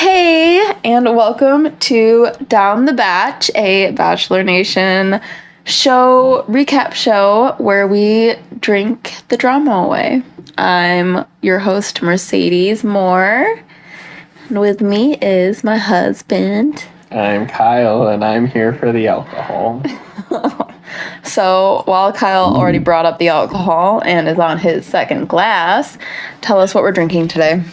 Hey, and welcome to Down the Bach, a Bachelor Nation recap show where we drink the drama away. I'm your host, Mercedes Moore, and with me is my husband. I'm Kyle, and I'm here for the alcohol. So, while Kyle already brought up the alcohol and is on his second glass, tell us what we're drinking today.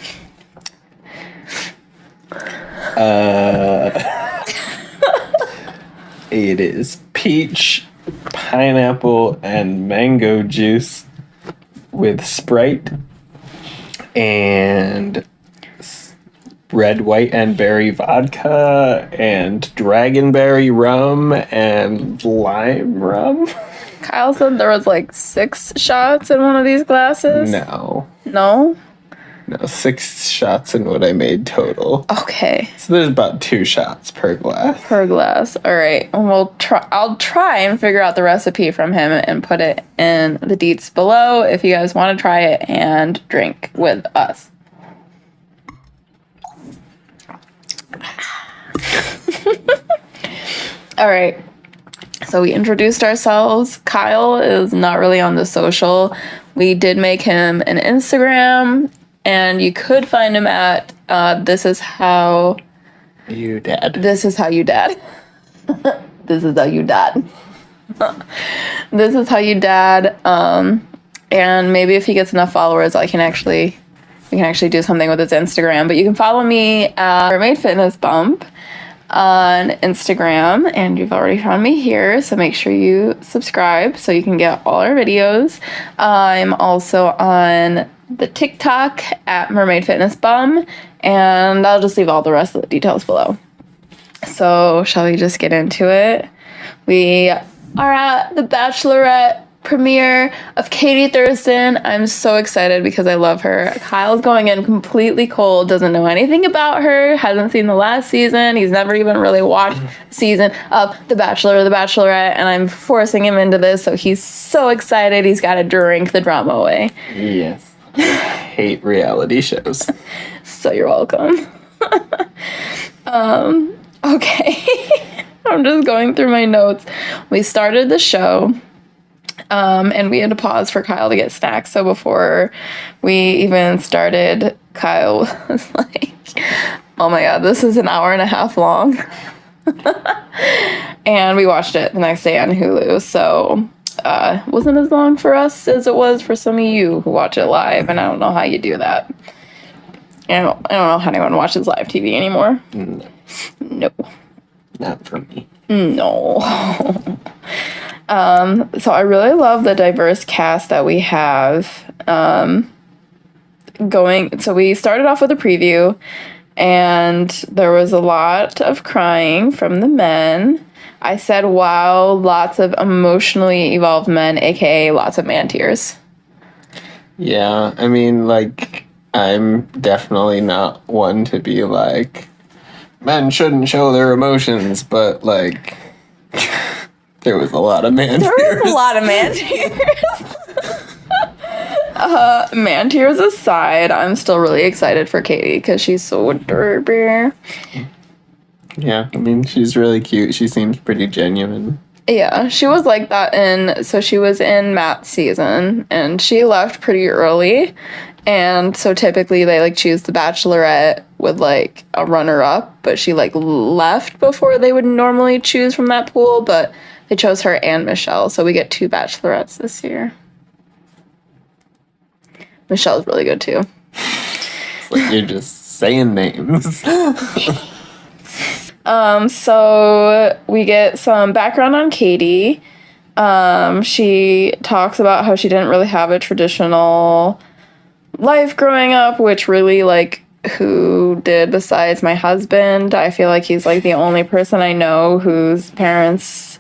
It is peach, pineapple, and mango juice with Sprite and red, white, and berry vodka and dragonberry rum and lime rum. Kyle said there was like 6 shots in one of these glasses. No, 6 shots in what I made total. Okay. So there's about 2 shots per glass. All right. I'll try and figure out the recipe from him and put it in the deets below if you guys want to try it and drink with us. All right. So we introduced ourselves. Kyle is not really on the social. We did make him an Instagram, and you could find him at This Is How You Dad. This Is How You Dad. This Is How You Dad. And maybe if he gets enough followers, we can actually do something with his Instagram. But you can follow me at Mermaid Fitness Bump on Instagram, and you've already found me here, so make sure you subscribe so you can get all our videos. I'm also on the TikTok at Mermaid Fitness Bum, and I'll just leave all the rest of the details below. So shall we just get into it? We are at the Bachelorette premiere of Katie Thurston. I'm so excited because I love her. Kyle's going in completely cold, doesn't know anything about her, hasn't seen the last season. He's never even really watched a season of The Bachelor or The Bachelorette, and I'm forcing him into this, so he's so excited he's got to drink the drama away. Yes. I hate reality shows. So you're welcome. Okay. I'm just going through my notes. We started the show. And we had to pause for Kyle to get snacks. So before we even started, Kyle was like, oh my God, this is an hour and a half long. And we watched it the next day on Hulu. So it wasn't as long for us as it was for some of you who watch it live. And I don't know how you do that. I don't know how anyone watches live TV anymore. No. Not for me. No. So I really love the diverse cast that we have going. So we started off with a preview, and there was a lot of crying from the men. I said, wow, lots of emotionally evolved men, aka lots of man tears. Yeah, I mean, like, I'm definitely not one to be like, men shouldn't show their emotions, but like... There was a lot of man tears. There was a lot of man tears. Man tears aside, I'm still really excited for Katie because she's so adorable. Yeah, I mean, she's really cute. She seems pretty genuine. Yeah, she was like that she was in Matt's season, and she left pretty early. And so typically they like choose the Bachelorette with like a runner-up, but she like left before they would normally choose from that pool, but they chose her and Michelle, so we get 2 Bachelorettes this year. Michelle's really good too. It's like you're just saying names. So we get some background on Katie. She talks about how she didn't really have a traditional life growing up, which really, like, who did besides my husband? I feel like he's like the only person I know whose parents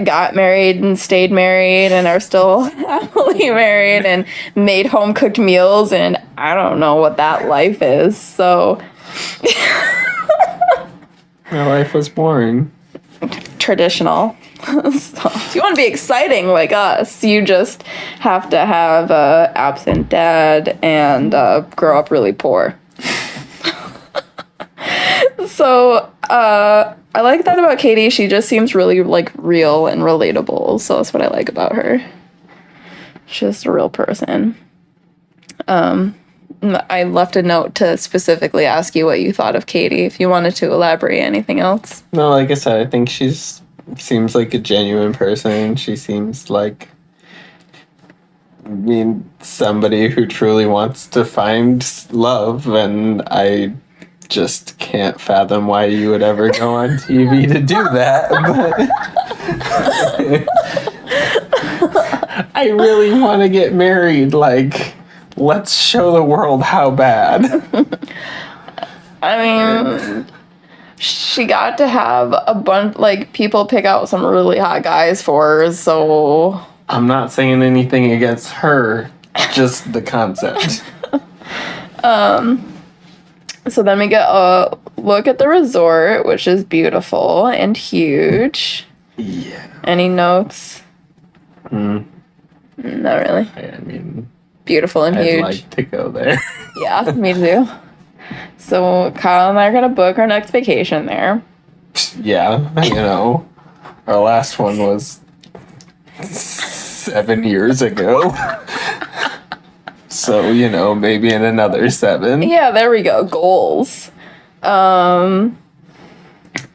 got married and stayed married and are still happily married and made home cooked meals, and I don't know what that life is. So my life was boring. Traditional. So if you want to be exciting like us, you just have to have a absent dad and grow up really poor. So, I like that about Katie. She just seems really, like, real and relatable. So that's what I like about her. She's just a real person. I left a note to specifically ask you what you thought of Katie, if you wanted to elaborate anything else. No, like I said, I think seems like a genuine person. She seems like, I mean, somebody who truly wants to find love, and I just can't fathom why you would ever go on TV to do that. But I really want to get married. Like, let's show the world how bad. I mean, she got to have a bunch, like, people pick out some really hot guys for her, so... I'm not saying anything against her, just the concept. So then we get a look at the resort, which is beautiful and huge. Yeah. Any notes? Not really. I mean, Beautiful and huge. I'd like to go there. Yeah, me too. So Kyle and I are gonna book our next vacation there. Yeah, you know, our last one was 7 years ago. So, you know, maybe in another 7. Yeah, there we go. Goals. All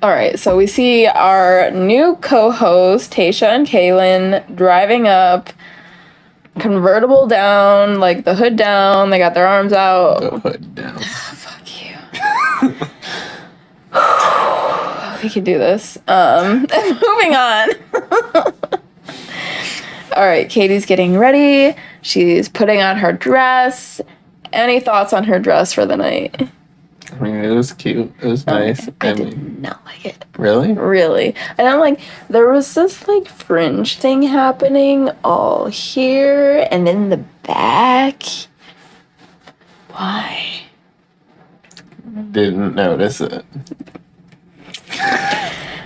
right, so we see our new co-host, Tasha and Kaylin, driving up, convertible down, like the hood down. They got their arms out. The hood down. Fuck you. We can do this. Moving on. All right, Katie's getting ready. She's putting on her dress. Any thoughts on her dress for the night? I mean, it was cute. It was nice. I did not like it. Really? Really. And I'm like, there was this like fringe thing happening all here and in the back. Why? Didn't notice it.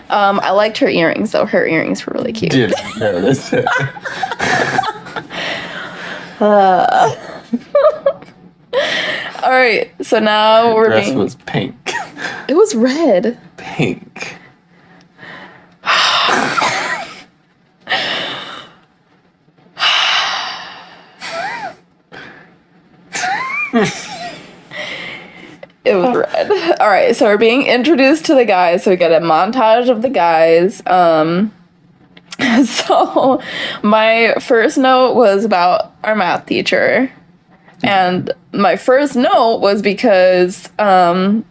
I liked her earrings though. Her earrings were really cute. Didn't notice it. All right, so now we're Dress was pink. It was red. Pink. It was red. All right, so we're being introduced to the guys. So we get a montage of the guys. So my first note was about our math teacher. And my first note was because our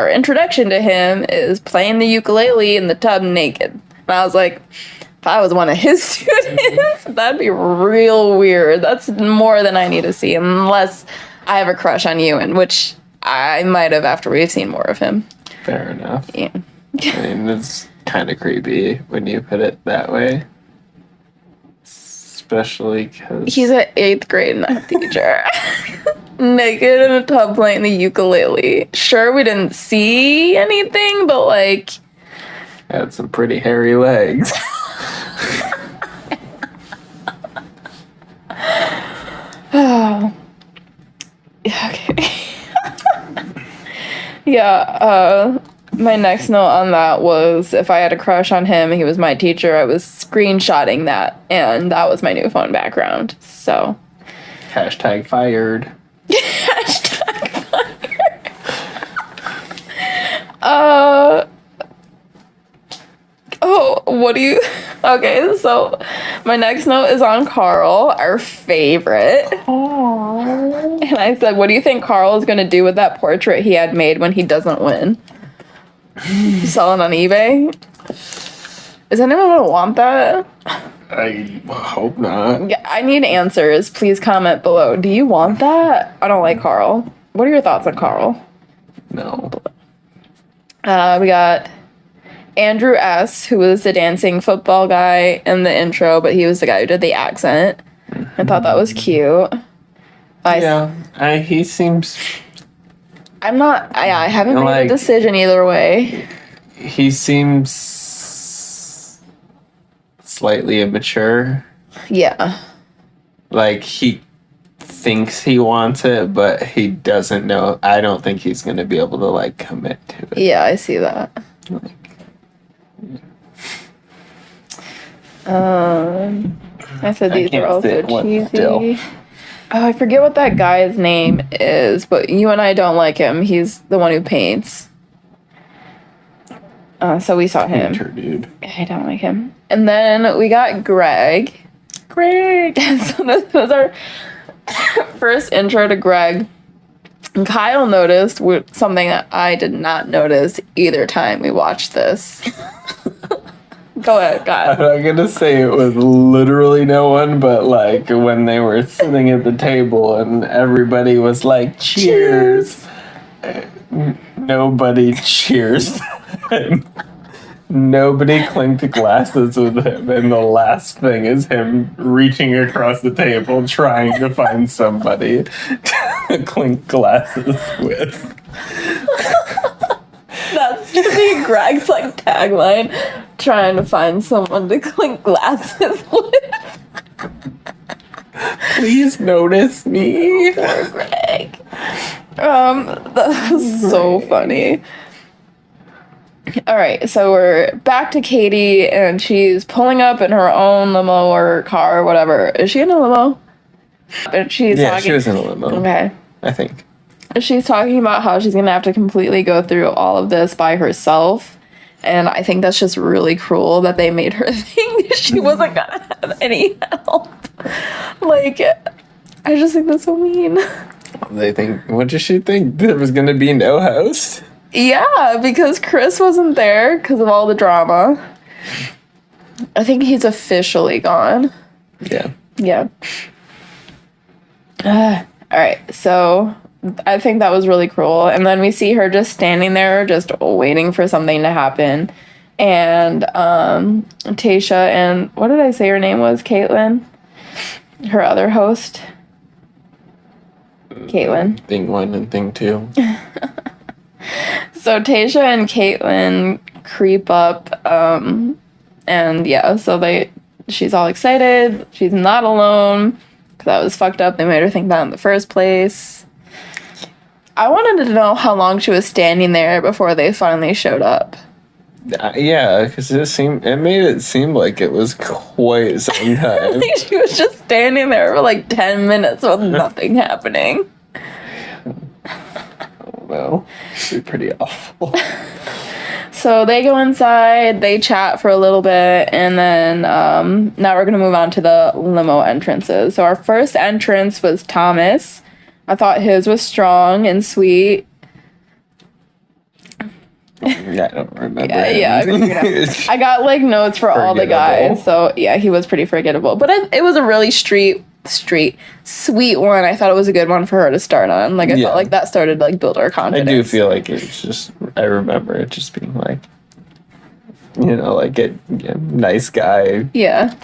introduction to him is playing the ukulele in the tub naked. And I was like, if I was one of his students, that'd be real weird. That's more than I need to see, unless I have a crush on Ewan, which I might have after we've seen more of him. Fair enough. Yeah. I mean, it's kind of creepy when you put it that way. Especially because... He's an 8th grade math teacher. Naked in a tub playing the ukulele. Sure, we didn't see anything, but like... had some pretty hairy legs. Oh. Yeah, okay. Yeah, my next note on that was if I had a crush on him, he was my teacher, I was screenshotting that, and that was my new phone background, so. Hashtag fired. Hashtag fired. Oh, what do you... Okay, so my next note is on Carl, our favorite. Aww. And I said, what do you think Carl is going to do with that portrait he had made when he doesn't win? Sell it on eBay? Is anyone going to want that? I hope not. Yeah, I need answers. Please comment below. Do you want that? I don't like Carl. What are your thoughts on Carl? No. We got Andrew S., who was the dancing football guy in the intro, but he was the guy who did the accent. I thought that was cute. He seems... I haven't made a decision either way. He seems slightly immature. Yeah. Like, he thinks he wants it, but he doesn't know. I don't think he's going to be able to, like, commit to it. Yeah, I see that. I said these are also cheesy. Oh, I forget what that guy's name is, but you and I don't like him. He's the one who paints. So we saw him. Painter, dude. I don't like him. And then we got Greg. So this was our first intro to Greg. And Kyle noticed something that I did not notice either time we watched this. Go ahead, Kyle. I'm not gonna say it was literally no one, but like when they were sitting at the table and everybody was like, cheers. Nobody cheers him. Nobody clinked glasses with him, and the last thing is him reaching across the table trying to find somebody to clink glasses with. That should be Greg's like tagline. Trying to find someone to clink glasses with. Please notice me. Poor Greg. That was so funny. All right, so we're back to Katie, and she's pulling up in her own limo or car or whatever. Is she in a limo? And she's Yeah, talking. she was in a limo. Okay. I think. She's talking about how she's gonna have to completely go through all of this by herself, and I think that's just really cruel that they made her think she wasn't gonna have any help. Like, I just think that's so mean. They think, what does she think? There was gonna be no host? Yeah, because Chris wasn't there because of all the drama. I think he's officially gone. Yeah. Yeah. All right, so I think that was really cruel. And then we see her just standing there, just waiting for something to happen. And Tasha and, what did I say her name was? Caitlin? Her other host? Caitlin. Thing 1 and thing 2. So Tasha and Caitlin creep up, and yeah, so she's all excited. She's not alone, because that was fucked up. They made her think that in the first place. I wanted to know how long she was standing there before they finally showed up. Yeah, because it made it seem like it was quite some time. I think she was just standing there for like 10 minutes with nothing happening. Well, it'd be pretty awful. So they go inside, they chat for a little bit, and then now we're going to move on to the limo entrances. So our first entrance was Thomas. I thought his was strong and sweet. Yeah, I don't remember. Yeah. I got like notes for all the guys. So yeah, he was pretty forgettable. But it was a really sweet one. I thought it was a good one for her to start on. Like I felt like that started to like build our confidence. I do feel like it's just, I remember it just being like, you know, like nice guy. Yeah.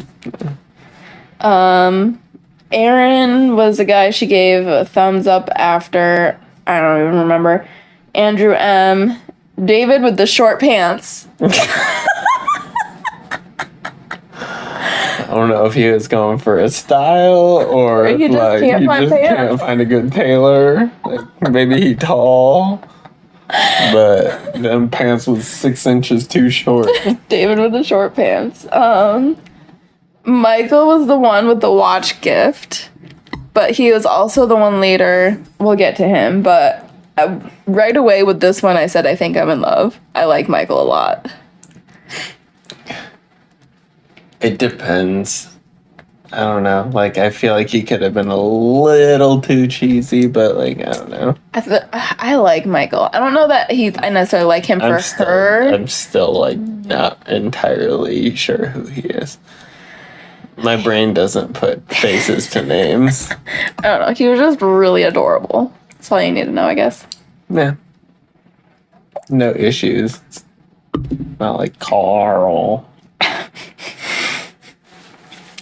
Aaron was the guy she gave a thumbs up after. I don't even remember. Andrew M. David with the short pants. I don't know if he was going for a style or he just like can't he find just pants. can't find a good tailor. Like maybe he tall, but them pants was 6 inches too short. David with the short pants. Michael was the one with the watch gift, but he was also the one later. We'll get to him, but right away with this one, I said I think I'm in love. I like Michael a lot. It depends. I don't know. Like, I feel like he could have been a little too cheesy, but like, I don't know. I like Michael. I don't know that I necessarily like him for her. I'm still like not entirely sure who he is. My brain doesn't put faces to names. I don't know. He was just really adorable. That's all you need to know, I guess. Yeah. No issues. It's not like Carl.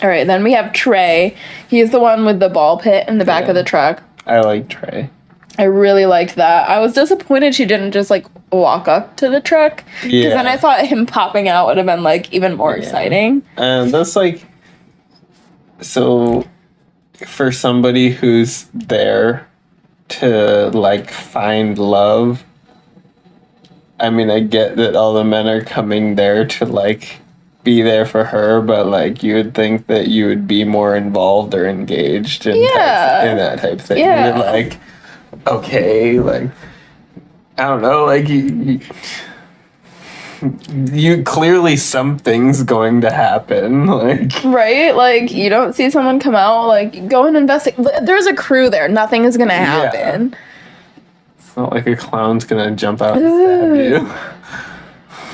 All right, then we have Trey. He's the one with the ball pit in the back of the truck. I like Trey. I really liked that. I was disappointed she didn't just like walk up to the truck. Because then I thought him popping out would have been like even more exciting. And that's like, so for somebody who's there to like find love, I mean, I get that all the men are coming there to like be there for her, but like you would think that you would be more involved or engaged in, in that type of thing. Yeah. You're like, okay, like I don't know, like you clearly something's going to happen, like Right? Like, you don't see someone come out, like, go and investigate. There's a crew there. Nothing is gonna happen. It's not like a clown's gonna jump out and stab you.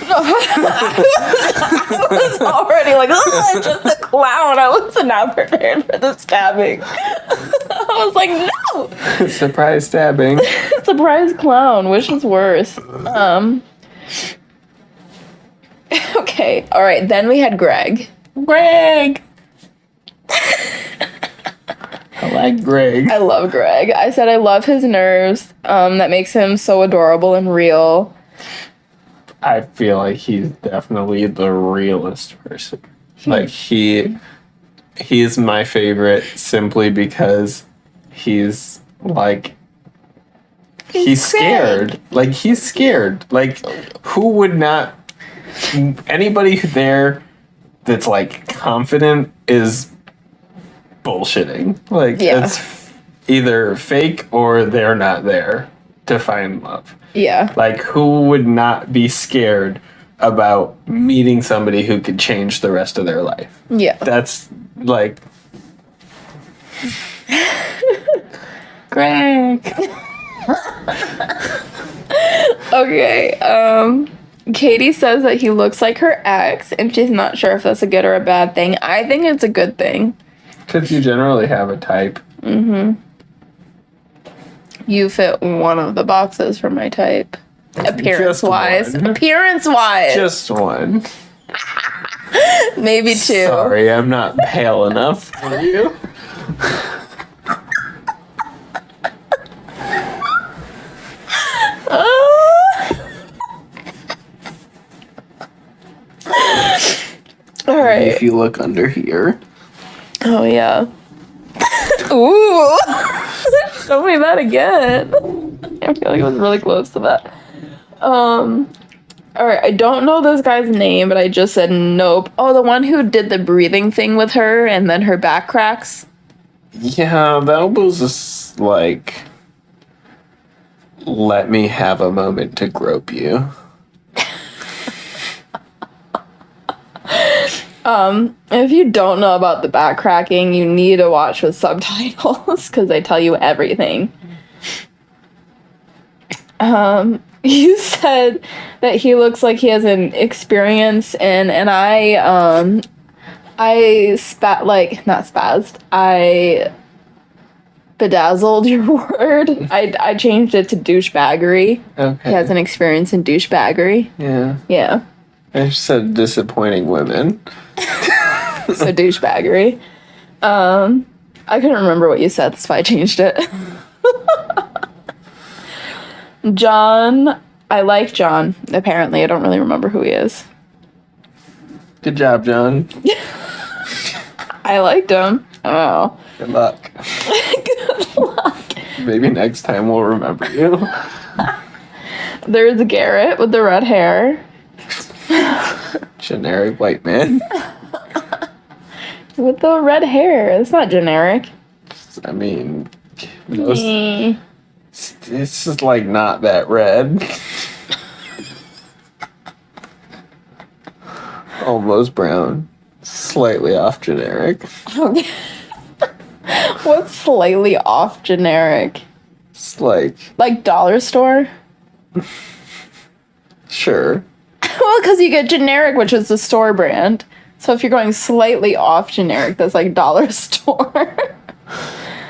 I was already like, oh, just a clown. I was not prepared for the stabbing. I was like, no! Surprise stabbing. Surprise clown. Which is worse? Okay, all right. Then we had Greg. Greg! I like Greg. I love Greg. I said I love his nerves. That makes him so adorable and real. I feel like he's definitely the realest person. Like he is my favorite simply because he's like he's scared. Like he's scared. Like who would not anybody there that's like confident is bullshitting. Like it's either fake or they're not there to find love. Yeah. Like, who would not be scared about meeting somebody who could change the rest of their life? Yeah. That's like. Greg. Okay. Katie says that he looks like her ex, and she's not sure if that's a good or a bad thing. I think it's a good thing. Because you generally have a type. Mm-hmm. You fit one of the boxes for my type. Appearance-wise. Appearance-wise. Just one. Maybe two. Sorry, I'm not pale enough for you. All right. If you look under here. Oh, yeah. Ooh. Show me that again. I feel like it was really close to that. All right, I don't know this guy's name, but I just said nope. Oh, the one who did the breathing thing with her and then her back cracks. Yeah, that was just like, let me have a moment to grope you. If you don't know about the back cracking, you need to watch with subtitles because they tell you everything. You said that he looks like he has an experience in, and I bedazzled your word. I changed it to douchebaggery. Okay. He has an experience in douchebaggery. Yeah. Yeah. I just said disappointing women. So douchebaggery. I couldn't remember what you said, that's why I changed it. John, I like John. Apparently, I don't really remember who he is. Good job, John. I liked him. Oh. Good luck. Good luck. Maybe next time we'll remember you. There's Garrett with the red hair. Generic white man. With the red hair. It's not generic. I mean, it's just like not that red. Almost brown. Slightly off generic. Okay. What's slightly off generic? It's like dollar store? Sure. Well, because you get generic, which is the store brand. So if you're going slightly off generic, that's like dollar store.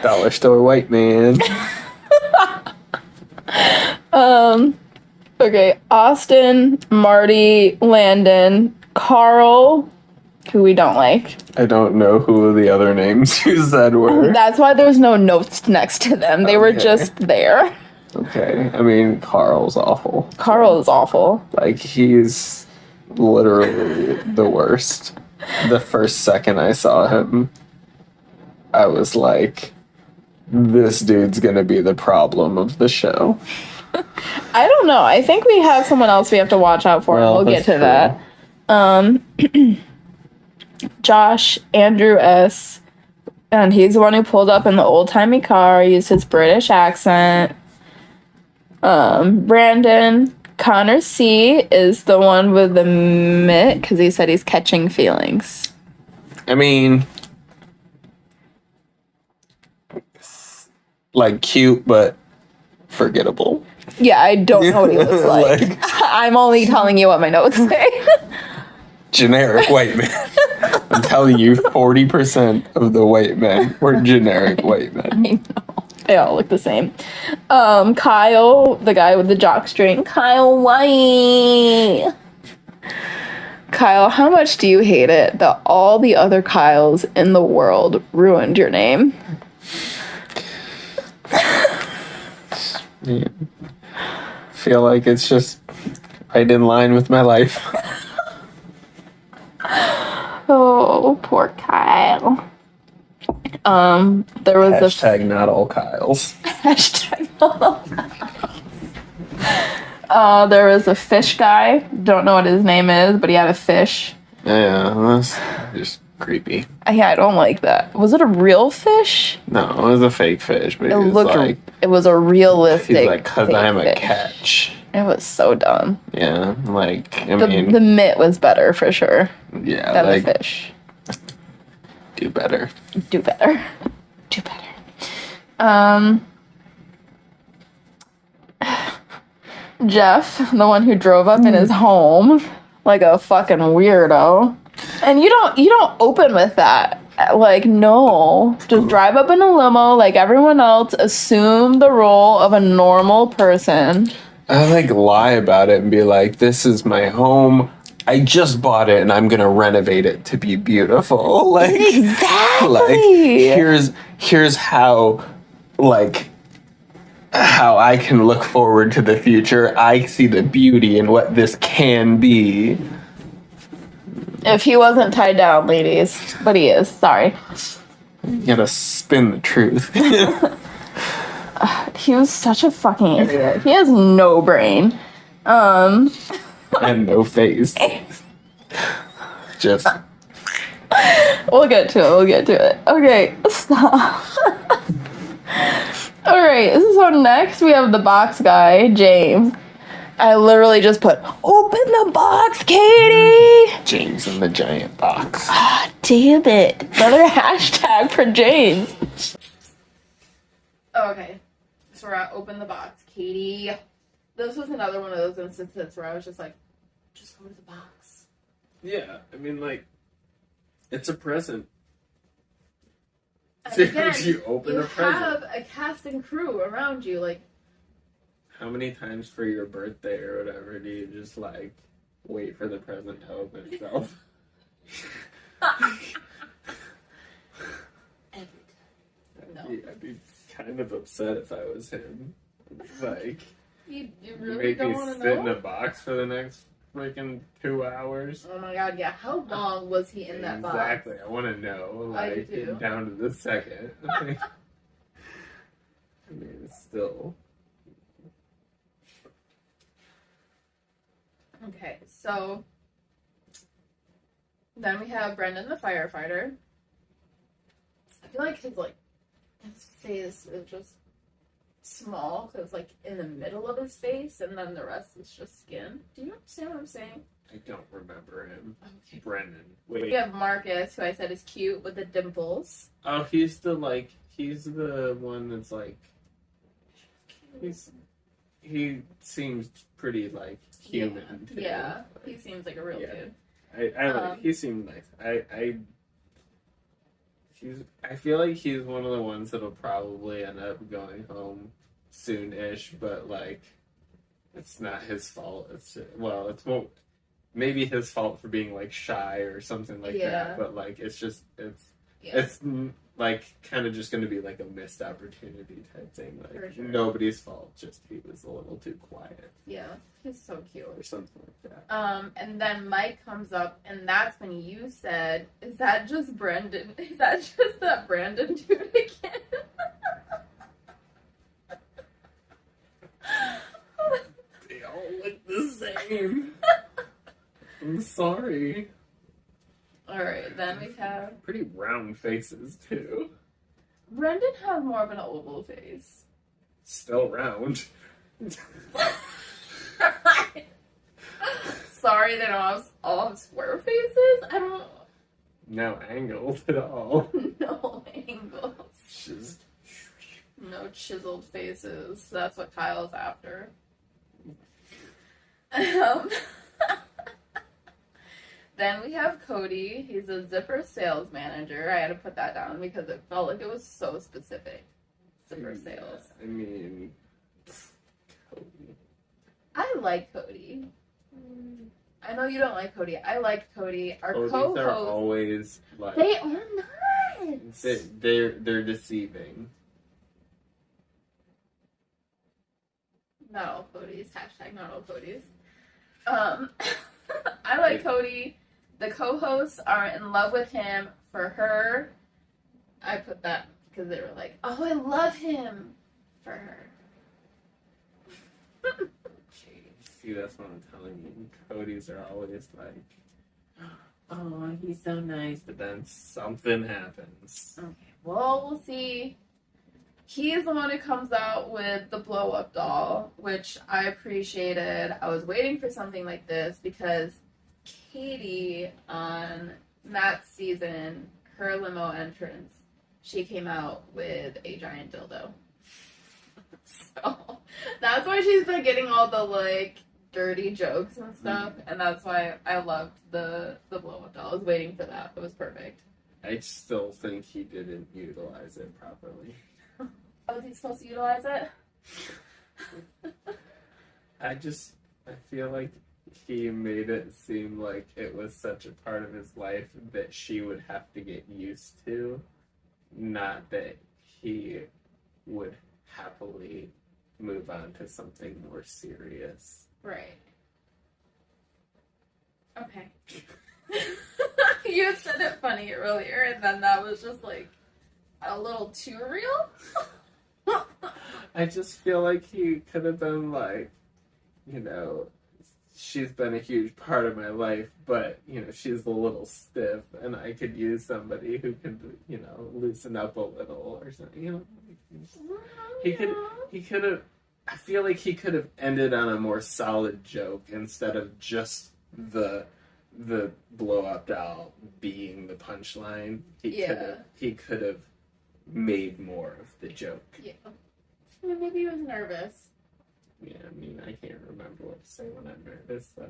Dollar store white man. Okay, Austin, Marty, Landon, Carl, who we don't like. I don't know who the other names you said were. That's why there's no notes next to them. They were just there. Okay. I mean, Carl's awful. Carl is awful. Like, he's literally the worst. The first second I saw him, I was like, this dude's gonna be the problem of the show. I don't know. I think we have someone else we have to watch out for, and we'll get to that. Josh Andrew S. And he's the one who pulled up in the old-timey car, used his British accent. Brandon Connor C. is the one with the mitt, because he said he's catching feelings. I mean, like, cute, but forgettable. Yeah, I don't know what he looks like. I'm only telling you what my notes say. Generic white man. I'm telling you, 40% of the white men were generic white men. I know. They all look the same. Kyle, the guy with the jock string. Kyle White. Kyle, how much do you hate it that all the other Kyles in the world ruined your name? Yeah. Feel like it's just right in line with my life. Oh, poor Kyle. There was Hashtag not all Kyles. Hashtag not all Kyles. There was a fish guy. Don't know what his name is, but he had a fish. Yeah, that's just creepy. Yeah, I don't like that. Was it a real fish? No, it was a fake fish, but It he was looked like, it was a realistic. he's like, cause fake I'm a fish. catch. It was so dumb. Yeah, like, I The mean, the mitt was better for sure yeah, than like, the fish. do better. Do better. Do better. Jeff, the one who drove up in his home like a fucking weirdo. And you don't open with that. Like, no. Just drive up in a limo like everyone else. Assume the role of a normal person. I like lie about it and be like, this is my home. I just bought it and I'm gonna renovate it to be beautiful. Like, Exactly. like here's how, like, how I can look forward to the future. I see the beauty in what this can be. If he wasn't tied down, ladies. But he is. Sorry. You gotta spin the truth. He was such a fucking idiot. He has no brain. And no face. Just We'll get to it. Okay, stop. Alright, so next we have the box guy, James. I literally just put, open the box, Katie! James in the giant box. Ah, damn it. Another hashtag for James. Okay, so we're at open the box, Katie. This was another one of those instances where I was just like, just go to the box. Yeah, I mean, like, it's a present. And again, You open a present. have a cast and crew around you, like, How many times for your birthday or whatever do you just, like, wait for the present to open itself? every time. No. I'd be kind of upset if I was him. Like, You you really make don't me want to sit in know? a box for the next freaking 2 hours. Oh my god, yeah. How long was he in that box? Exactly. I want to know, I like, do too. down to the second. Like, I mean, it's still. Okay, so then we have Brendan the firefighter. I feel like his face is just small because like in the middle of his face, and then the rest is just skin. Do you understand what I'm saying? I don't remember him. Okay. Brendan. We Wait. have Marcus, who I said is cute with the dimples. Oh, he's the one that's like. He seems pretty like human. Too. Yeah, he seems like a real dude. He seemed nice. I feel like he's one of the ones that'll probably end up going home soon-ish, but like, it's not his fault. It's maybe his fault for being like shy or something like that. But like, it's like kind of just going to be like a missed opportunity type thing. Like For sure. nobody's fault, just he was a little too quiet Yeah, he's so cute. or something like that. And then Mike comes up, and that's when you said, "Is that just Brendan? Is that just that Brandon dude again?" They all look the same. I'm sorry. All right, then we have Pretty round faces too. Brendan has more of an oval face. Still round. Sorry, they don't all have square faces. I don't No angled at all. know angles. Just No chiseled faces. That's what Kyle's after. Then we have Cody. He's a zipper sales manager. I had to put that down because it felt like it was so specific. Zipper sales. I mean, Cody. I like Cody. I know you don't like Cody. I like Cody. Our Codys co-host. are always like They are not. they're deceiving. Not all Codys. Hashtag not all Codys. I like Cody. The co-hosts are in love with him. For her, I put that because they were like, "Oh, I love him." For her. See, that's what I'm telling you. Codys are always like, oh, he's so nice, but then something happens. Okay. Well, we'll see. He's the one who comes out with the blow-up doll, which I appreciated. I was waiting for something like this because Katie on Matt's season, her limo entrance, she came out with a giant dildo. So that's why she's been getting all the like dirty jokes and stuff, and that's why I loved the blow-up doll. I was waiting for that. It was perfect. I still think he didn't utilize it properly. How was he supposed to utilize it? I feel like he made it seem like it was such a part of his life that she would have to get used to, not that he would happily move on to something more serious. Right. Okay. You said it funny earlier, and then that was just like a little too real. I just feel like he could have been like, you know, she's been a huge part of my life, but, you know, she's a little stiff, and I could use somebody who can, you know, loosen up a little or something, you know. He could have, I feel like he could have ended on a more solid joke instead of just the blow-up doll being the punchline. He could have made more of the joke. Yeah. Maybe he was nervous. Yeah, I mean, I can't remember what to say when I'm nervous, so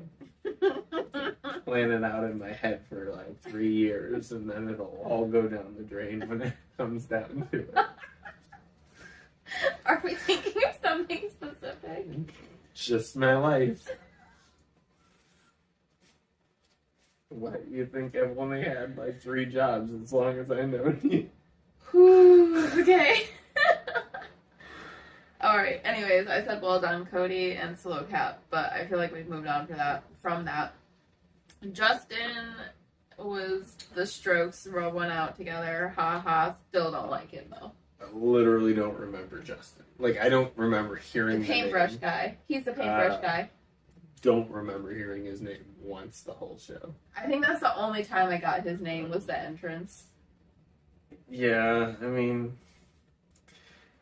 plan it out in my head for like 3 years, and then it'll all go down the drain when it comes down to it. Are we thinking of something specific? Just my life. What, you think I've only had like 3 jobs as long as I know you? Whew, okay. Alright, anyways, I said well done, Cody and Slow Cat, but I feel like we've moved on from that. Justin was the Strokes rub one out together. Ha ha. Still don't like him though. I literally don't remember Justin. Like, I don't remember hearing The paintbrush name. guy. He's the paintbrush guy. Don't remember hearing his name once the whole show. I think that's the only time I got his name was the entrance. Yeah, I mean,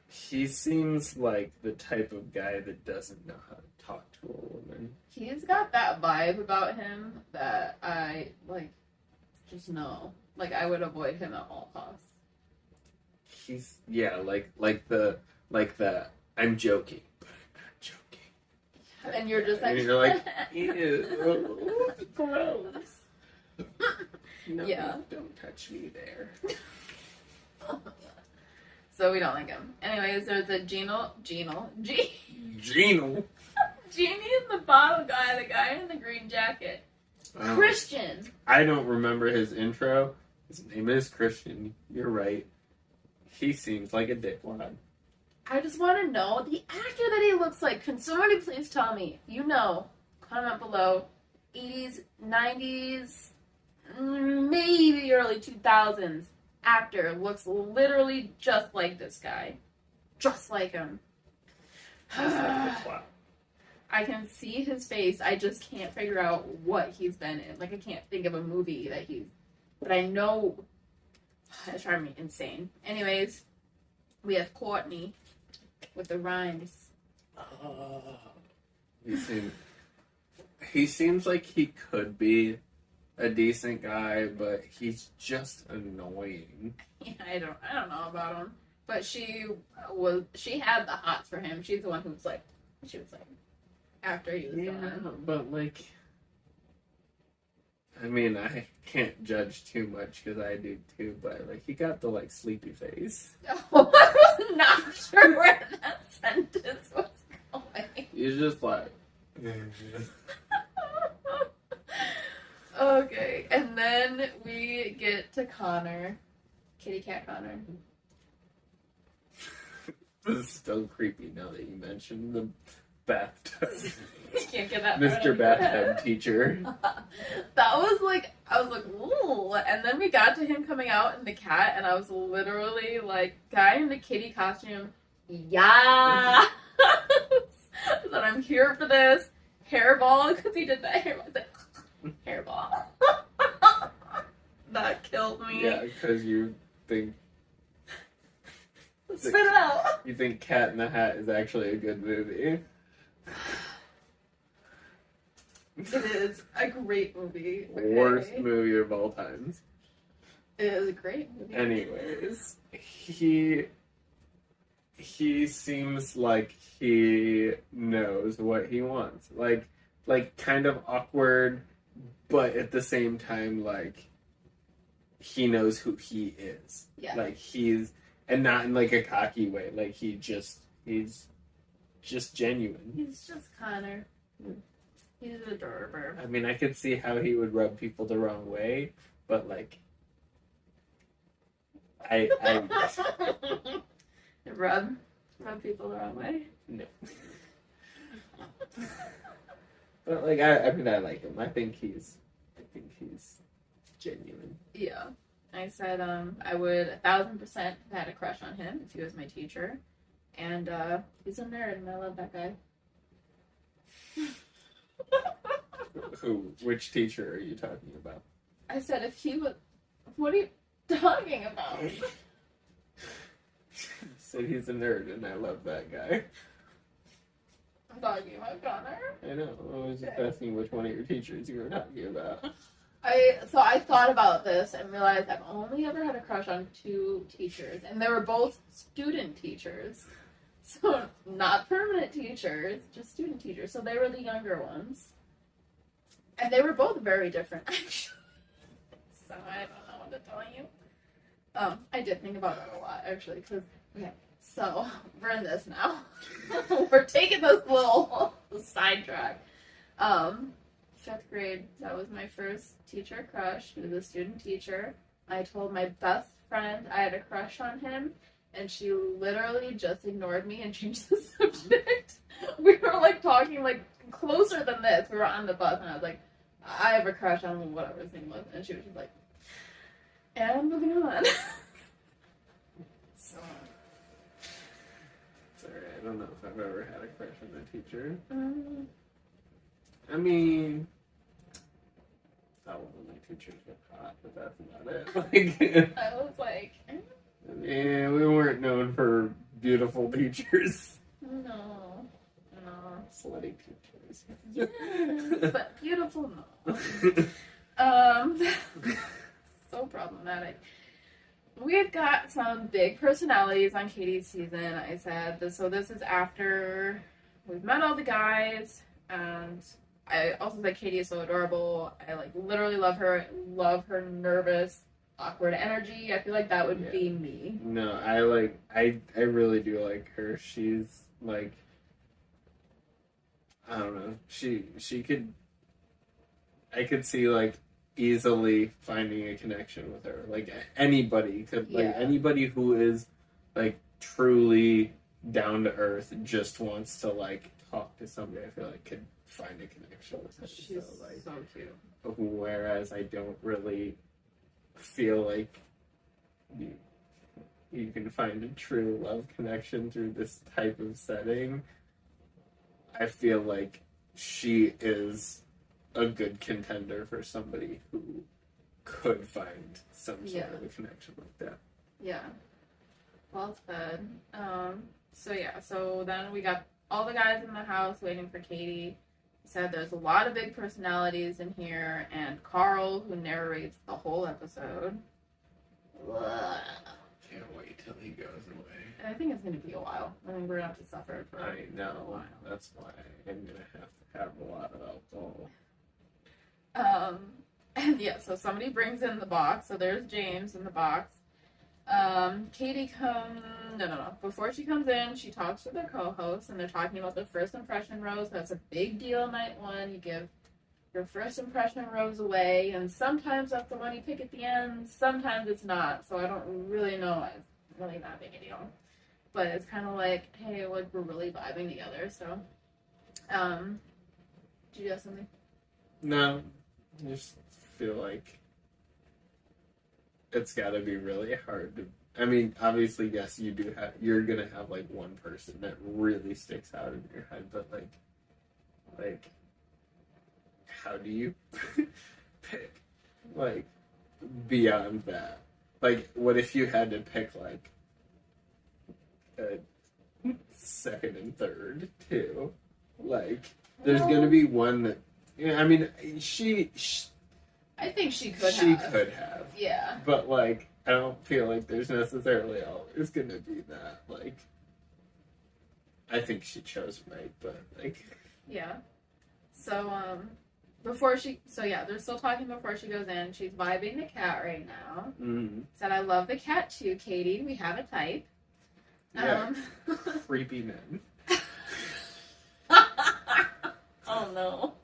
he seems like the type of guy that doesn't know how to talk to a woman. He's got that vibe about him that I, like, just know. Like, I would avoid him at all costs. He's, yeah, like the I'm joking, but I'm not joking. And you're just like, And you're like, ew, gross. No, Yeah. Don't touch me there. So we don't like him. Anyways, there's a Genie Gino. in the bottle guy, the guy in the green jacket. Christian. I don't remember his intro. His name is Christian. You're right. He seems like a dickwad. I just want to know the actor that he looks like. Can somebody please tell me? You know. Comment below. 80s, 90s, maybe early 2000s. Actor looks literally just like this guy. Just like him. I can see his face. I just can't figure out what he's been in. Like, I can't think of a movie that he's... But I know... It's driving me insane. Anyways, we have Courtney with the rhymes. He seems like he could be a decent guy, but he's just annoying. Yeah, I don't know about him. But she had the hots for him. She's the one she was like, after he was done. But like, I mean, I can't judge too much because I do too, but like, he got the like sleepy face. Oh, I was not sure where that sentence was going. He's just like... Okay, and then we get to Connor. Kitty cat Connor. This is still creepy now that you mentioned the bathtub. You can't get that Mr. Bathtub Teacher. That was like, I was like, ooh. And then we got to him coming out in the cat, and I was literally like, guy in the kitty costume, yeah. That I'm here for this. Hairball, because he did that hairball. Hairball. That killed me. Yeah, because you think... Spit it out. You think Cat in the Hat is actually a good movie. It is a great movie. Okay. Worst movie of all times. It is a great movie. Anyways, he seems like he knows what he wants. Like kind of awkward, but at the same time, like, he knows who he is. Yeah. Like, and not in like a cocky way. Like, he's just genuine. He's just Connor. He's adorable. I mean, I could see how he would rub people the wrong way, but like, I rub people the wrong way. No. But like, I mean, I like him. I think he's genuine. Yeah. I said I would 1,000% have had a crush on him if he was my teacher. And he's a nerd and I love that guy. Which teacher are you talking about? I said if he was... What are you talking about? You said he's a nerd and I love that guy. I'm talking about Connor. I know. I was just asking which one of your teachers you were talking about. So I thought about this and realized I've only ever had a crush on 2 teachers, and they were both student teachers. So not permanent teachers, just student teachers. So they were the younger ones. And they were both very different, actually. So I don't know what to tell you. I did think about that a lot, actually, because, okay, so we're in this now. We're taking this little sidetrack. 5th grade, that was my first teacher crush. He was a student teacher. I told my best friend I had a crush on him, and she literally just ignored me and changed the subject. We were like talking like closer than this. We were on the bus, and I was like, I have a crush on whatever his name was, and she was just like, and moving on. So it's alright. I don't know if I've ever had a crush on a teacher. I mean, that one of my teachers was hot, but that's about it. Like, I was like, yeah, we weren't known for beautiful teachers. no. Slutty teachers. Yes, but beautiful, no. So problematic. We've got some big personalities on Katie's season. I said this, so this is after we've met all the guys, and I also said Katie is so adorable. I like literally love her. Love her nervous, awkward energy. I feel like that would be me. No, I really do like her. She's like, I don't know. She could, I could see like easily finding a connection with her. Like anybody could, like anybody who is like truly down to earth, just wants to like talk to somebody, I feel like could find a connection with her. She's so, like, so cute. whereas I don't really feel like you can find a true love connection through this type of setting. I feel like she is a good contender for somebody who could find some sort of a connection like that. Yeah. Well said. So then we got all the guys in the house waiting for Katie. He said there's a lot of big personalities in here, and Carl, who narrates the whole episode. Ugh. Can't wait till he goes away. And I think it's going to be a while. I think we're going to have to suffer for I know. a while. That's why I'm going to have a lot of alcohol. And yeah, so somebody brings in the box. So there's James in the box. Katie comes... No. Before she comes in, she talks with her co-host, and they're talking about the first impression rose. That's a big deal night one. You give your first impression rose away, and sometimes that's the one you pick at the end. Sometimes it's not. So I don't really know. It's really not big a deal. But it's kind of like, hey, like, we're really vibing together. So, did you have something? No. I just feel like it's got to be really hard to... I mean, obviously, yes, you're going to have, like, one person that really sticks out in your head, but, like, how do you pick, like, beyond that? Like, what if you had to pick, like, a second and third, too? Like, there's going to be one that, you know, I mean, I think she could have. Yeah. But, like, I don't feel like there's necessarily always going to be that. Like, I think she chose right, but, like... Yeah. So, they're still talking before she goes in. She's vibing the cat right now. Mm-hmm. Said, I love the cat too, Katie. We have a type. Yeah. Creepy men. Oh, no.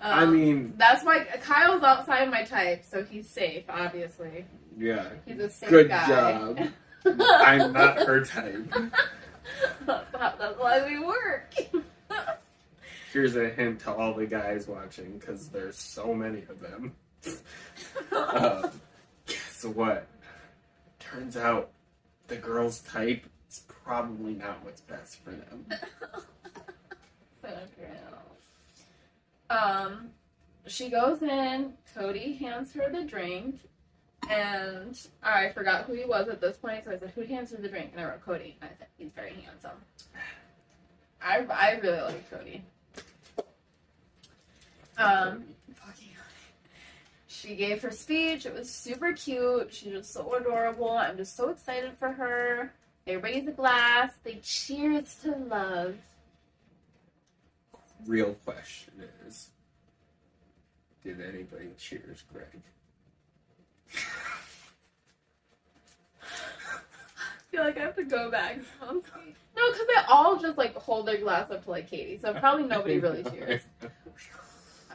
I mean... That's why Kyle's outside my type, so he's safe, obviously. Yeah. He's a safe Good guy. job. I'm not her type. That's why we work. Here's a hint to all the guys watching, because there's so many of them. Guess what? Turns out the girl's type is probably not what's best for them. So true. She goes in, Cody hands her the drink, and I forgot who he was at this point, so I said, who hands her the drink? And I wrote Cody, and I said, he's very handsome. I really like Cody. She gave her speech. It was super cute. She's just so adorable. I'm just so excited for her. They raise a glass. They cheers to love. Real question is, did anybody cheers Greg? I feel like I have to go back. No, because they all just like hold their glass up to like Katie, so probably nobody really cheers.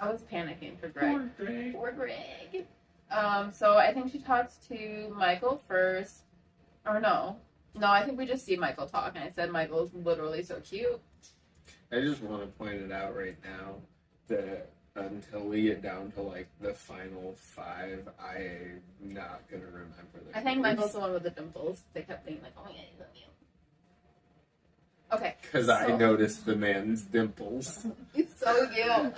I was panicking for Greg. Poor Greg. So I think she talks to Michael first. Or no, I think we just see Michael talk, and I said Michael's literally so cute. I just want to point it out right now that until we get down to like the final 5, I'm not gonna remember that. I think Michael's the one with the dimples. They kept being like, "Oh yeah, he's so cute." Okay. Because I noticed the man's dimples. He's so cute.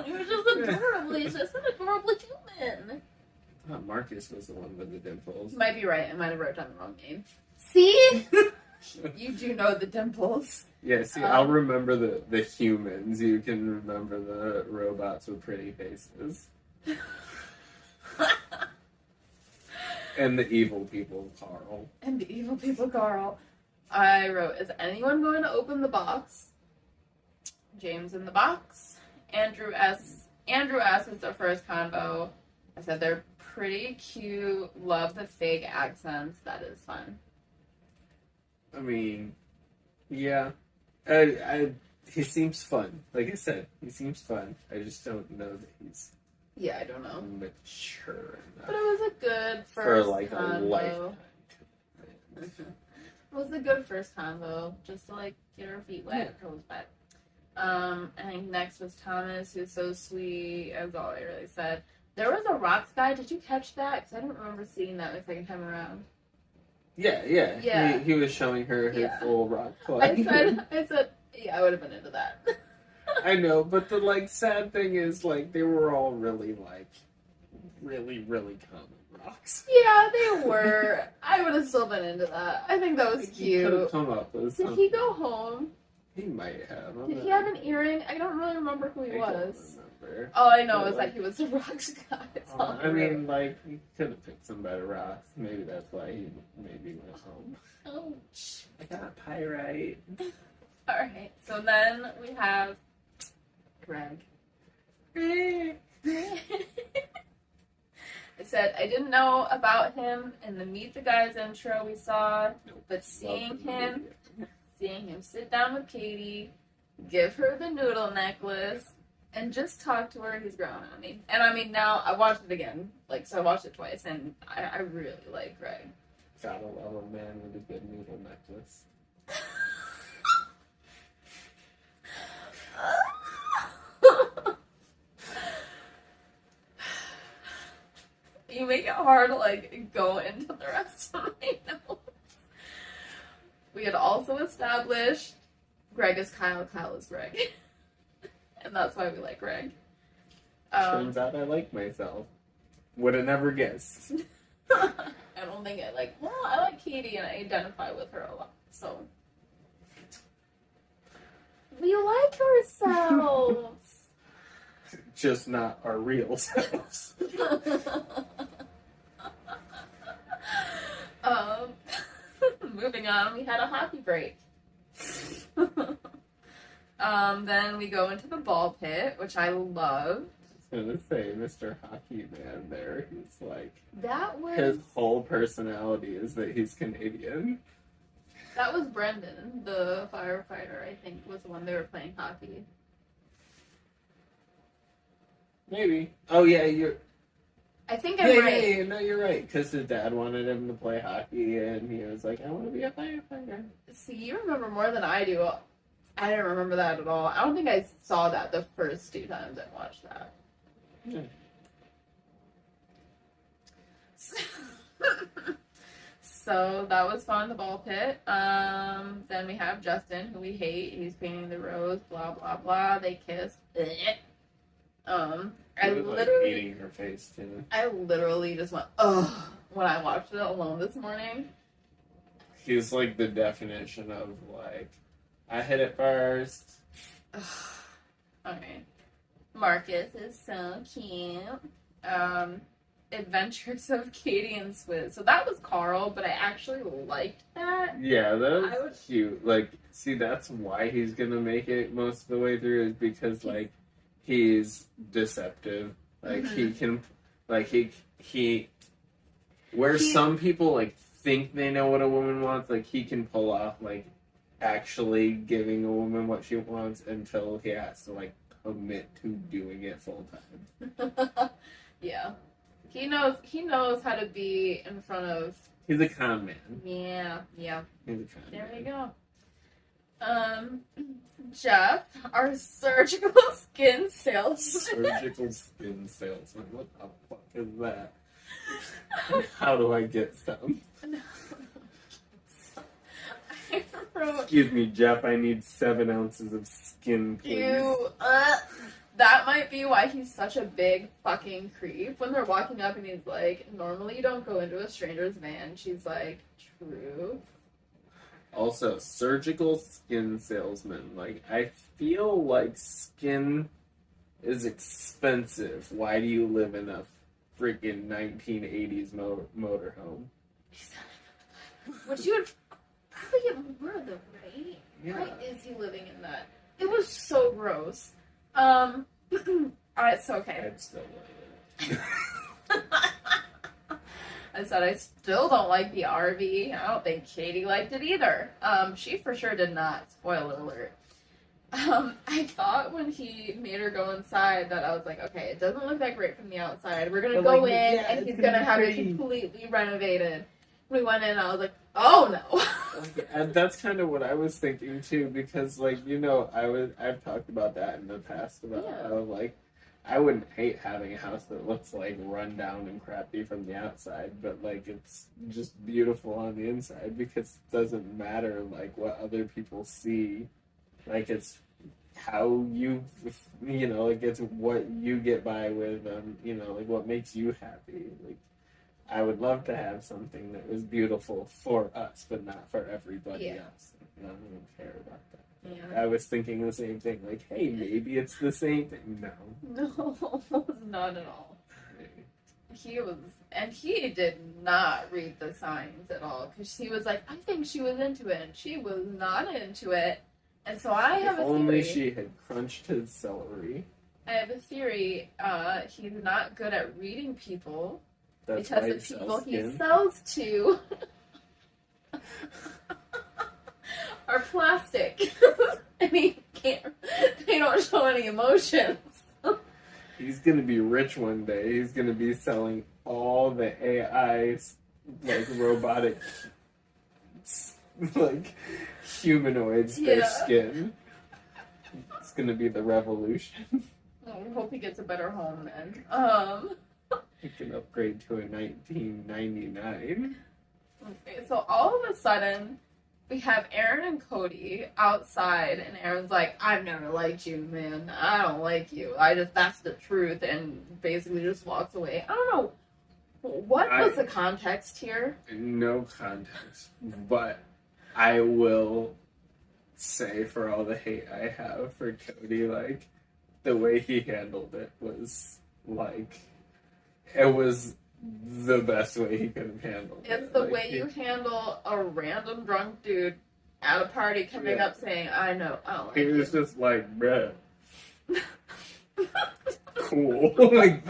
He was just adorable. He's just an adorable human. I thought Marcus was the one with the dimples. You might be right. I might have wrote down the wrong name. See? You do know the dimples. Yeah, see, I'll remember the humans. You can remember the robots with pretty faces. And the evil people, Carl. I wrote, is anyone going to open the box? James in the box. Andrew asks is their first convo. I said they're pretty cute. Love the fake accents. That is fun. I mean, yeah. He seems fun. Like I said, he seems fun. I just don't know that he's... Yeah, I don't know. Mature enough. But it was a good first for like convo. a lifetime. It was a good first time though, just to like get her feet wet, her toes wet. I think next was Thomas, who's so sweet, as all I really said. There was a rocks guy. Did you catch that? Because I don't remember seeing that the second time around. Yeah. He was showing her his full rock collection. I said, yeah, I would have been into that. I know, but the like sad thing is like they were all really like really common rocks. Yeah, they were. I would have still been into that. I think that was He cute. could have come up with Did he go home? He might have. Did he have an earring? I don't really remember who he was. Don't remember. All I know is that he was the rocks guy. I mean, like, he could have picked some better rocks. Maybe that's why he maybe went home. Ouch. I got pyrite. Alright, so then we have Greg. I said I didn't know about him in the Meet the Guys intro we saw, but seeing him sit down with Katie, give her the noodle necklace, and just talk to her, he's growing on me. And I mean, now I watched it again, so I watched it twice, and I really like Greg. Gotta love a man with a good noodle necklace. You make it hard to go into the rest of my notes. We had also established Greg is Kyle, Kyle is Greg. And that's why we like Greg. Turns out I like myself. Would have never guessed. I don't think I like Katie and I identify with her a lot, so. We like ourselves. Just not our real selves. Moving on, we had a hockey break. Then we go into the ball pit, which I love. I was gonna say, Mr. Hockey Man there, he's like... That was... His whole personality is that he's Canadian. That was Brendan, the firefighter, I think, was the one they were playing hockey. Maybe. Oh, yeah, you're... I think I'm right. Yeah, no, you're right. Because his dad wanted him to play hockey, and he was like, I want to be a firefighter. See, you remember more than I do. I didn't remember that at all. I don't think I saw that the first 2 times I watched that. Yeah. So that was fun, the ball pit. Then we have Justin, who we hate. He's painting the rose, blah, blah, blah. They kissed. I literally eating her face too. I literally just went, ugh, when I watched it alone this morning. He's like the definition of like, I hit it first. Okay. Marcus is so cute. Adventures of Katie and Swizz. So that was Carl, but I actually liked that. Yeah, that was cute. Like, see, that's why he's gonna make it most of the way through, is because like he's deceptive. Like he can, like he where some people like think they know what a woman wants, like he can pull off like actually giving a woman what she wants until he has to like commit to doing it full time. Yeah. He knows how to be in front of... He's a con man. Yeah. He's a con There man. we go. Jeff, our surgical skin salesman. Surgical skin salesman. What the fuck is that? How do I get some? I wrote... Excuse me, Jeff, I need 7 ounces of skin, please. That might be why he's such a big fucking creep. When they're walking up and he's like, normally you don't go into a stranger's van. She's like, true. Also, surgical skin salesman. Like, I feel like skin is expensive. Why do you live in a freaking 1980s motorhome? Which you would probably get more of them, right? Yeah. Why is he living in that? It was so gross. Alright, so okay. I'd still love it. I said I still don't like the RV. I don't think Katie liked it either. She for sure did not. Spoiler alert. I thought when he made her go inside that I was like, okay, it doesn't look that great from the outside. We're gonna go in and he's gonna have it completely renovated. We went in and I was like, Oh no. And that's kind of what I was thinking too, because like, I've talked about that in the past about how like I wouldn't hate having a house that looks like run down and crappy from the outside, but like it's just beautiful on the inside, because it doesn't matter like what other people see. Like it's how like it's what you get by with, like what makes you happy. Like I would love to have something that was beautiful for us, but not for everybody else. I don't care about that. Yeah. I was thinking the same thing. Like, hey, maybe it's the same thing. No. No, not at all. He did not read the signs at all, because he was like, I think she was into it, and she was not into it. And so I have a theory. If only she had crunched his celery. I have a theory. He's not good at reading people. That's because the people he sells to are plastic. And they don't show any emotions. He's gonna be rich one day. He's gonna be selling all the AI's, like, robotic, like, humanoids, their skin. It's gonna be the revolution. I hope he gets a better home then. He can upgrade to a 1999. Okay, so all of a sudden, we have Aaron and Cody outside, and Aaron's like, I've never liked you, man. I don't like you. That's the truth, and basically just walks away. I don't know. What was the context here? No context. But I will say, for all the hate I have for Cody, like, the way he handled it was, like, it was the best way he could have handled it. It's the way you handle a random drunk dude at a party coming up saying, I know, I don't like you. He was just like, bruh. Cool. Like,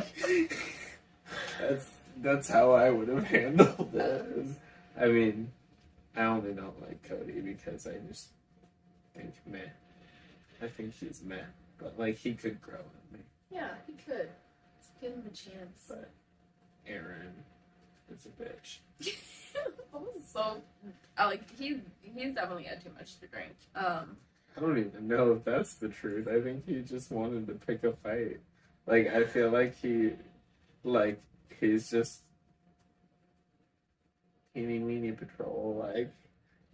that's how I would have handled it. I mean, I only don't like Cody because I just think meh. I think he's meh. But, like, he could grow on me. Yeah, he could. Let's give him a chance. But Aaron is a bitch. He's definitely had too much to drink. I don't even know if that's the truth. I think he just wanted to pick a fight. Like, I feel like he's just teeny weeny patrol, like,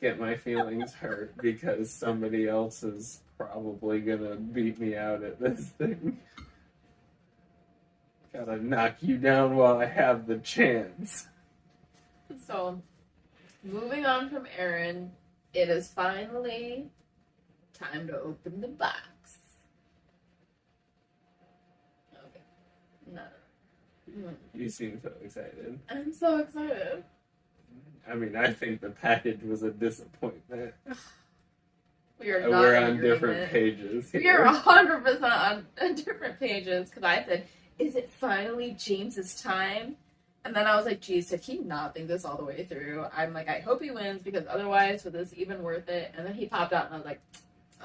get my feelings hurt because somebody else is probably gonna beat me out at this thing. Gotta knock you down while I have the chance. So, moving on from Aaron, it is finally time to open the box. Okay. No. You seem so excited. I'm so excited. I mean, I think the package was a disappointment. We're on different pages here. We are 100% on different pages, because I said, is it finally James's time? And then I was like, geez, did he not think this all the way through? I'm like, I hope he wins, because otherwise, was this even worth it? And then he popped out, and I was like,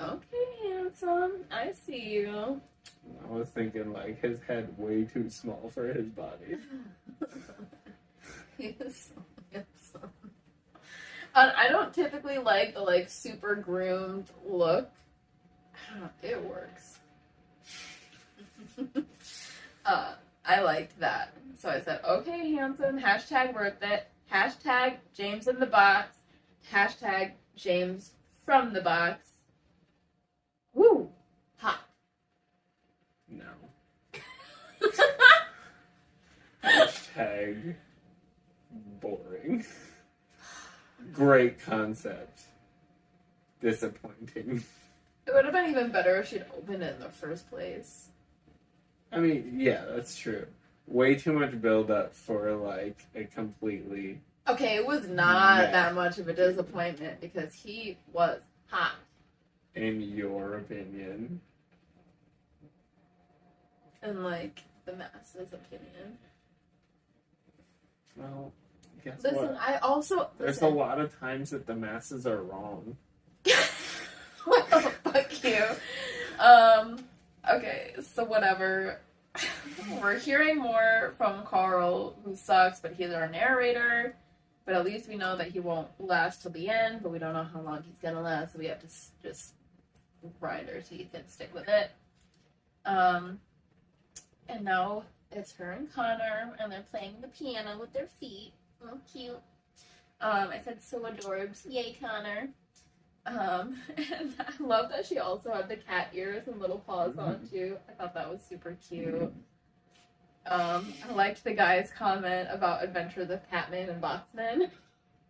okay, handsome, I see you. I was thinking, like, his head way too small for his body. He is so handsome. I don't typically like the, like, super groomed look. I don't know, it works. I liked that. So I said, okay, handsome, hashtag worth it, hashtag James in the box, hashtag James from the box. Woo! Hot. No. Hashtag boring. Great concept. Disappointing. It would have been even better if she'd opened it in the first place. I mean, yeah, that's true. Way too much build up for, like, a completely... Okay, it was not that much of a disappointment because he was hot. In your opinion. In, like, the masses' opinion. Well, guess Listen, what? I also... There's a lot of times that the masses are wrong. Oh, fuck you. Okay, so whatever. We're hearing more from Carl, who sucks, but he's our narrator. But at least we know that he won't last till the end, but we don't know how long he's gonna last, so we have to just grind our teeth and stick with it. And now it's her and Connor, and they're playing the piano with their feet. Oh, cute. I said so adorbs. Yay, Connor. And I love that she also had the cat ears and little paws on, too. I thought that was super cute. I liked the guy's comment about Adventures of Catman and Boxman.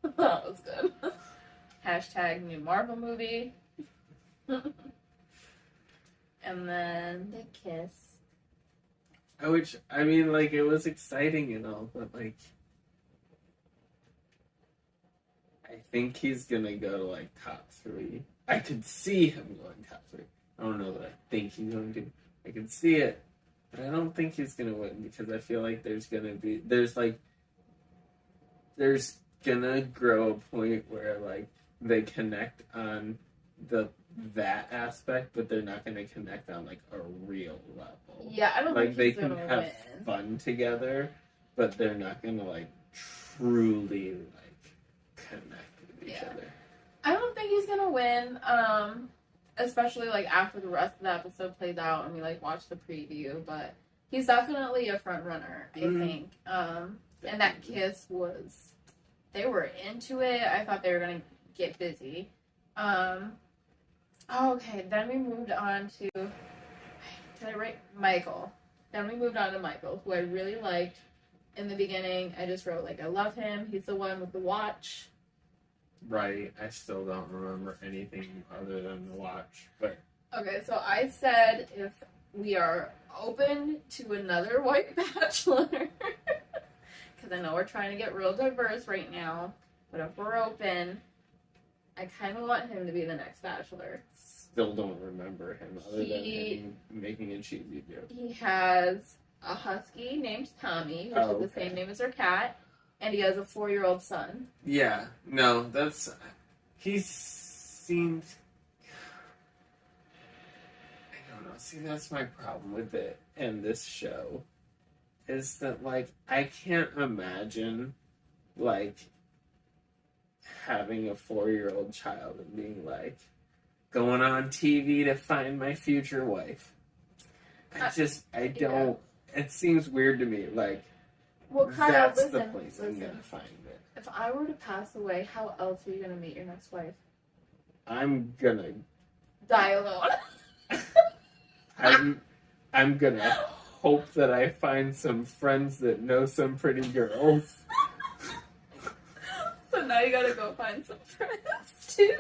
That was good. Hashtag new Marvel movie. And then they kiss. Which, I mean, like, it was exciting and all, but, like, I think he's gonna go to, like, top 3. I could see him going top 3. I don't know that I think he's going to. I can see it, but I don't think he's gonna win because I feel like there's gonna grow a point where, like, they connect on that aspect, but they're not gonna connect on, like, a real level. Yeah, I don't like think he's they can gonna have win. fun together, but they're not gonna like truly like connect with each other. I don't think he's gonna win. Especially like after the rest of the episode plays out and we like watch the preview, but he's definitely a front runner, I think. And that kiss was, they were into it. I thought they were gonna get busy. Okay, then we moved on to, did I write Michael? Then we moved on to Michael, who I really liked. In the beginning, I just wrote, like, I love him. He's the one with the watch. Right. I still don't remember anything other than the watch. But Okay, so I said if we are open to another white bachelor, because I know we're trying to get real diverse right now, but if we're open, I kind of want him to be the next bachelor. still don't remember him other than him making a cheesy joke. He has a husky named Tommy, which is the same name as her cat, and he has a 4-year-old son. Yeah, no, he seems, I don't know, see, that's my problem with it and this show, is that, like, I can't imagine, like, having a 4-year-old child and being like, going on TV to find my future wife. I don't, it seems weird to me, like, well, Kyle, that's listen, the place I'm gonna find it. If I were to pass away, how else are you gonna meet your next wife? I'm gonna Die alone. I'm gonna hope that I find some friends that know some pretty girls. So now you gotta go find some friends too?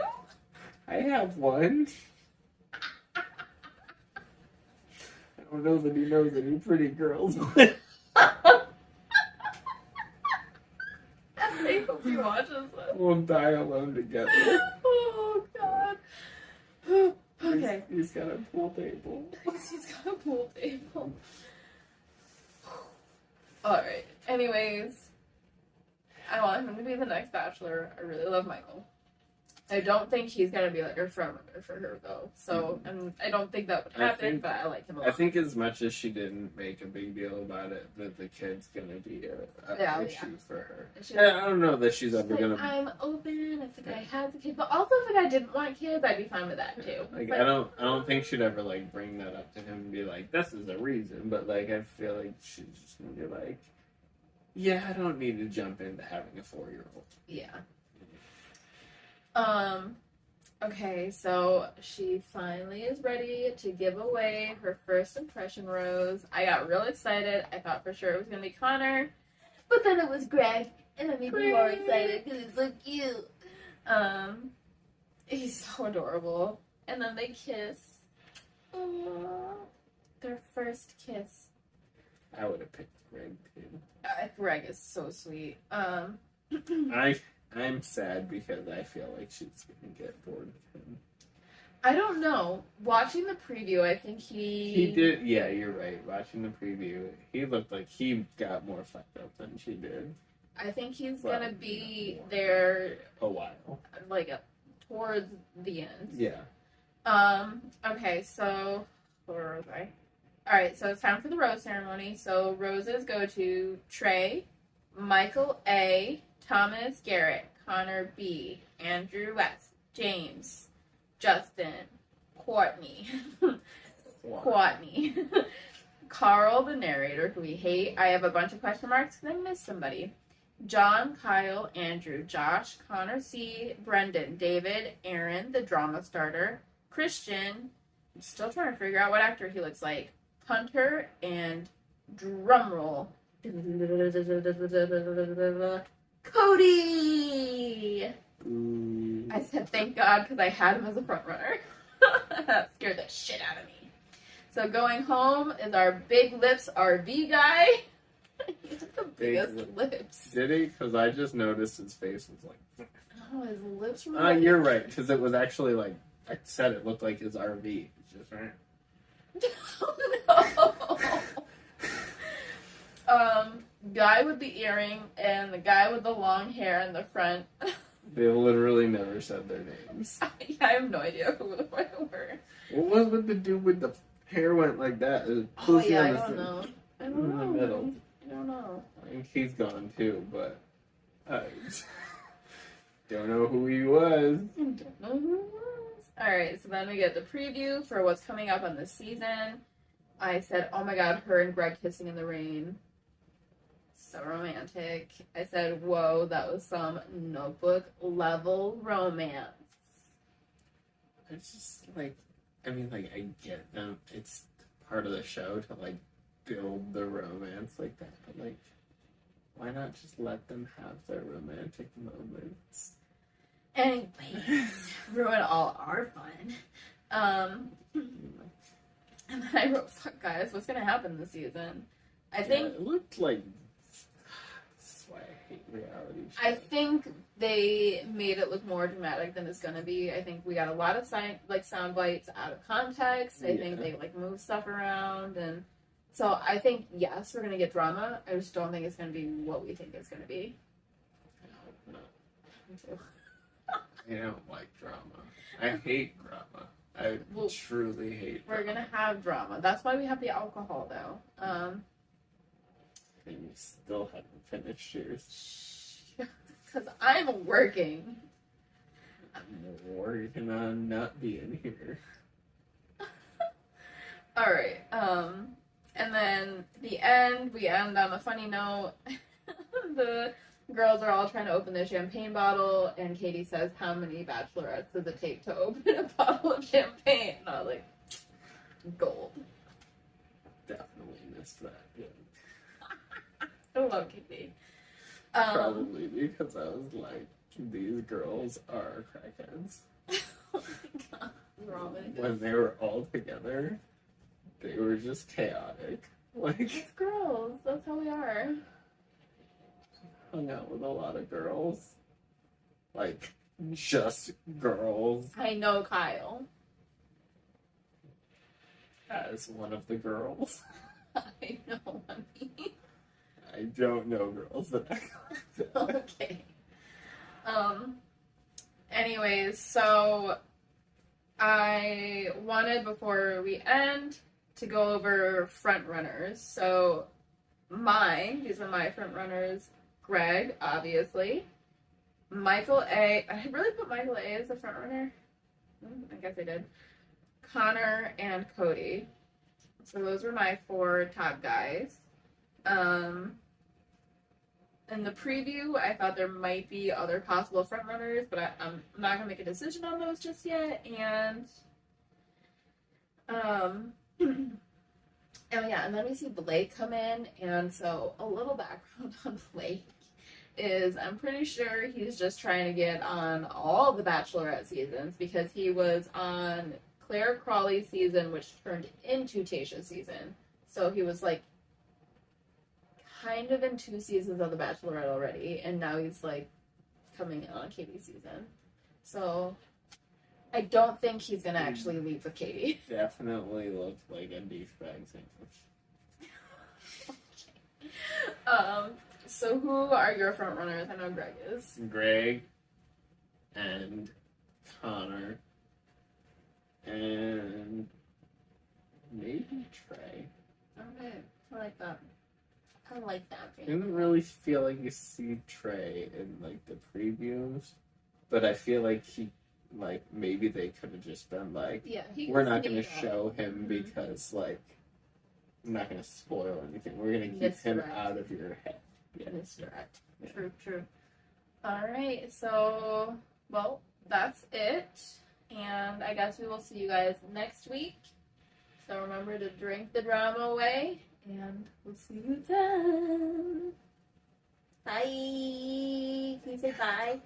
I have one. I don't know that he knows any pretty girls, but I hope he watches this. we'll die alone together. Oh, God. Okay. He's got a pool table. He's got a pool table. Alright. Anyways, I want him to be the next bachelor. I really love Michael. I don't think he's gonna be like a front runner for her though. So, and I don't think that would happen, but I like him a lot. I think as much as she didn't make a big deal about it, that the kid's gonna be a issue for her. I don't know that she's ever gonna. I'm open if the guy has a kid, but also if the guy didn't want kids, I'd be fine with that too. Like, I don't think she'd ever like bring that up to him and be like, "This is a reason." But like, I feel like she's just gonna be like, "Yeah, I don't need to jump into having a 4-year-old." Yeah. Okay, so she finally is ready to give away her first impression rose. I got real excited. I thought for sure it was going to be Connor, but then it was Greg, and it made me more excited because he's so cute. He's so adorable. And then they kiss. Aww. Their first kiss. I would have picked Greg too. Greg is so sweet. I'm sad because I feel like she's gonna get bored with him. I don't know. Watching the preview, I think he did. Yeah, you're right. Watching the preview, he looked like he got more fucked up than she did. I think he's gonna be there a while, like towards the end. Yeah. Okay. So where was I? All right. So it's time for the rose ceremony. So roses go to Trey, Michael A, Thomas Garrett, Connor B, Andrew West, James, Justin, Courtney, Courtney, Carl, the narrator, who we hate. I have a bunch of question marks because I missed somebody. John, Kyle, Andrew, Josh, Connor C, Brendan, David, Aaron, the drama starter, Christian, I'm still trying to figure out what actor he looks like, Hunter, and drumroll, Cody! I said thank God because I had him as a front runner. That scared the shit out of me. So going home is our Big Lips RV guy. He has the biggest lips. Did he? Because I just noticed his face was like... Oh, his lips were like... You're right, because it was actually like... I said it looked like his RV. It's just right. No. Guy with the earring and the guy with the long hair in the front. They literally never said their names. I have no idea who they were. What was with the dude with the hair went like that? It was I don't know. I don't know. In the middle. I don't know. I think he's gone too, but I don't know who he was. Don't know who it was. Alright, so then we get the preview for what's coming up on this season. I said, oh my god, her and Greg kissing in the rain. So romantic. I said, whoa, that was some Notebook level romance. It's just like, I mean, like, I get them. It's part of the show to, like, build the romance like that, but, like, why not just let them have their romantic moments? Anyways, ruin all our fun. And then I wrote, fuck guys, what's gonna happen this season? I think it looked like, this is why I hate reality shows. I think they made it look more dramatic than it's gonna be. I think we got a lot of sound bites out of context. I think they like move stuff around, and so I think yes, we're gonna get drama. I just don't think it's gonna be what we think it's gonna be. I hope not. Me too. I don't like drama. I hate drama. I truly hate drama. We're gonna have drama. That's why we have the alcohol, though. And you still haven't finished yours. Because I'm working. I'm working on not being here. Alright, and then the end, we end on a funny note. The girls are all trying to open the champagne bottle, and Katie says, how many bachelorettes does it take to open a bottle of champagne? And I was like, gold. Definitely missed that. Yeah. I love Katie. Probably because I was like, these girls are crackheads. Oh my god, Robin. When they were all together, they were just chaotic. Like, It's girls. That's how we are. hung out with a lot of girls. Like, just girls. I know Kyle. As one of the girls. I know, honey. I don't know girls that act like that. Okay. Anyways, so I wanted, before we end, to go over front runners. So these are my front runners. Greg, obviously. Michael A. I really put Michael A as the front runner. I guess I did. Connor and Cody. So those were my 4 top guys. In the preview, I thought there might be other possible frontrunners, but I'm not going to make a decision on those just yet. And, oh yeah, and then we see Blake come in, and so a little background on Blake is I'm pretty sure he's just trying to get on all the Bachelorette seasons because he was on Claire Crawley's season, which turned into Tayshia's season. So he was like kind of in 2 seasons of The Bachelorette already, and now he's like coming in on Katie's season. So I don't think he's gonna actually leave with Katie. Definitely looked like a douchebag sandwich. Okay. So who are your front runners? I know Greg is. Greg and Connor and maybe Trey. Okay, I like that. I don't like that. I didn't really feel like you see Trey in like the previews, but I feel like he, like, maybe they could have just been like, Yeah, we're not going to show him because, like, I'm not going to spoil anything. We're going to keep him out of your head. Yeah. Misdirect. Yeah. True. All right, so, well, that's it. And I guess we will see you guys next week. So remember to drink the drama away, and we'll see you then. Bye. Can you say bye?